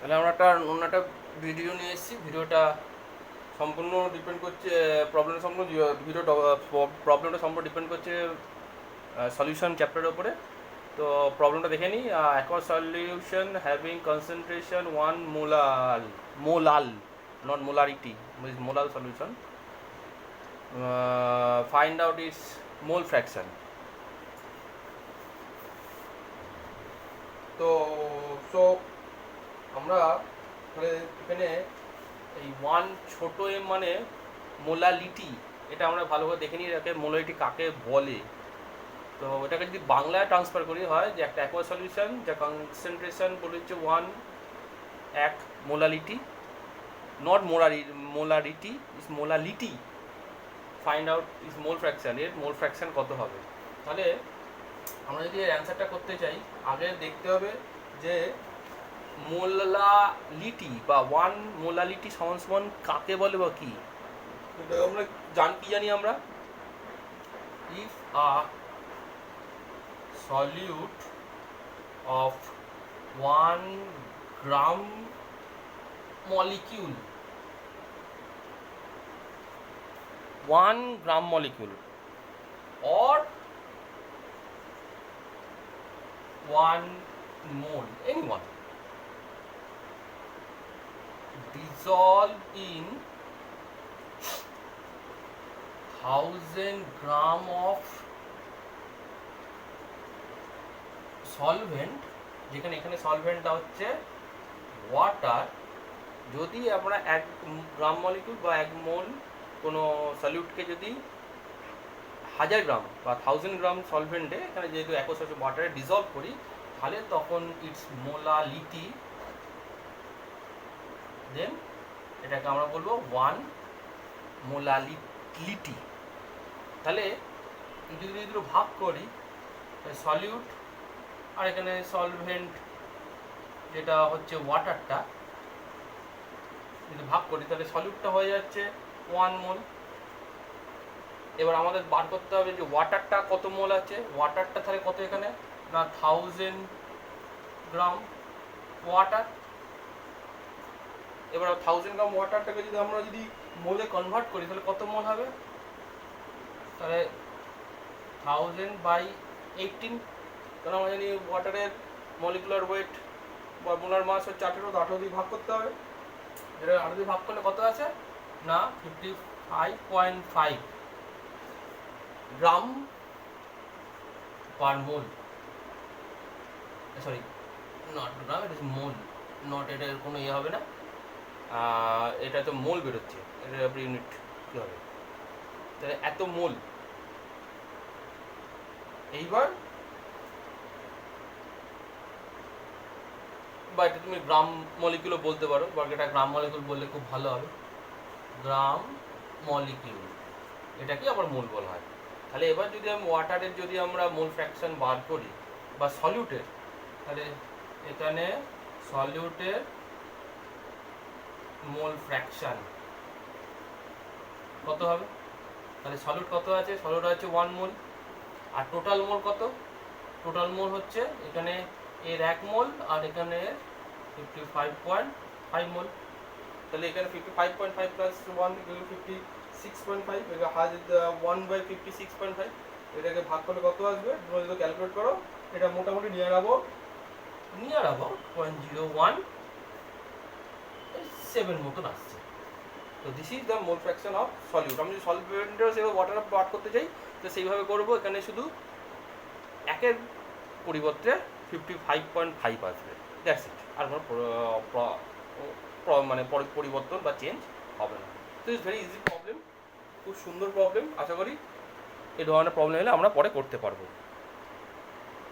তাহলে আমরা অন্য একটা ভিডিও নিয়ে এসেছি। ভিডিওটা সম্পূর্ণ ডিপেন্ড করছে প্রবলেমটা সম্পূর্ণ প্রবলেমটা সম্পূর্ণ ডিপেন্ড করছে সলিউশন চ্যাপ্টারের উপরে। তো প্রবলেমটা দেখে নিই। Aqua solution having concentration 1 মোলাল not molarity, মোলাল solution, find out it's mole fraction. তো আমরা এখানে এই 1 ছোট এম মানে মোলালিটি, এটা আমরা ভালোভাবে দেখে নিই এটাকে মোলালিটি কাকে বলে। তো এটাকে যদি বাংলায় ট্রান্সফার করি হয় যে একটা অ্যাকোয়া সলিউশন যা কনসেন্ট্রেশন বলে হচ্ছে 1 molality, not molarity, is molality, find out is mole fraction, এর মোল ফ্র্যাকশন কত হবে। তাহলে আমরা যদি এর অ্যান্সারটা করতে চাই আগে দেখতে হবে যে মোলালিটি বা 1 মোলালিটি সমান কাকে বলে বা কি। আমরা জানি আমরা if a solute of 1 gram molecule, 1 gram molecule or 1 mole, anyone, dissolve in 1000 gram of solvent, যেখানে এখানে সলভেন্টটা হচ্ছে ওয়াটার। যদি আমরা 1 গ্রাম মলিকিউল বা 1 মোল কোনো সলিউটকে যদি 1000 গ্রাম বা 1000 গ্রাম সলভেন্টে, এখানে যেহেতু অ্যাকোয়াস ওয়াটারে ডিজলভ করি, তাহলে তখন ইটস মোলালিটি, দেন এটাকে আমরা বলবো 1 মোলালিটি। তাহলে যদি ভাগ করি সলিউট আর এখানে সলভেন্ট যেটা হচ্ছে ওয়াটারটা যদি ভাগ করি তাহলে সলিউটটা হয়ে যাচ্ছে 1 মোল। এবার আমাদের বার করতে হবে যে ওয়াটারটা কত মোল আছে। ওয়াটারটা তাহলে কত এখানে না 1000 গ্রাম ওয়াটার। এবার 1000 গ্রাম ওয়াটারটাকে যদি আমরা মোলে কনভার্ট করি তাহলে কত মোল হবে, তাহলে 1000/18। কারণ আমরা জানি ওয়াটারের মলিকুলার ওয়েট বা মোলার মাস হচ্ছে 18, তো 18 দিয়ে ভাগ করতে হবে। যেটা 18 দিয়ে ভাগ করলে কত আছে না 55.5 গ্রাম পার মোল, সরি নট গ্রাম, এটা মোল, নট, এটার কোনো ইয়ে হবে না, এটা তো মোল বেরোচ্ছে, এটা ইউনিট কী হবে, তাহলে এত মোল। এইবার বা এটা তুমি গ্রাম মলিকিউলও বলতে পারো, বা এটা গ্রাম মলিকিউল বললে খুব ভালো হবে, গ্রাম মলিকিউল, এটাকে আবার মোল বলা হয়। তাহলে এবার যদি আমি ওয়াটারের যদি আমরা মোল ফ্র্যাকশন বার করি বা সলিউটের, তাহলে এখানে সলিউটের মোল ফ্র্যাকশন কত হবে, তাহলে সলিউট কত আছে, সলিউট আছে 1 মোল, আর টোটাল মোল কত, টোটাল মোল হচ্ছে এখানে এর 1 মোল আর এখানে 55.5 মোল। তাহলে এখানে 55.5 প্লাস 1 56.5, এটা 1/56.5, এটাকে ভাগ করলে কত আসবে তোমরা যদি ক্যালকুলেট করো, এটা মোটামুটি নিয়ার অ্যাবাউট 0.0117 মতন আসছে। তো this is the mole fraction of solute. আমি যদি সলভেন্টের সেভাবে ওয়াটার বার করতে চাই তো সেইভাবে করবো। এখানে শুধু 1-এর পরিবর্তে 55.5 আসবে, দ্যাটস ইট। আর কোনো মানে পরিবর্তন বা চেঞ্জ হবে না। তো ইটস ভেরি ইজি প্রবলেম, খুব সুন্দর প্রবলেম। আশা করি এই ধরনের প্রবলেম হলে আমরা পরে করতে পারবো।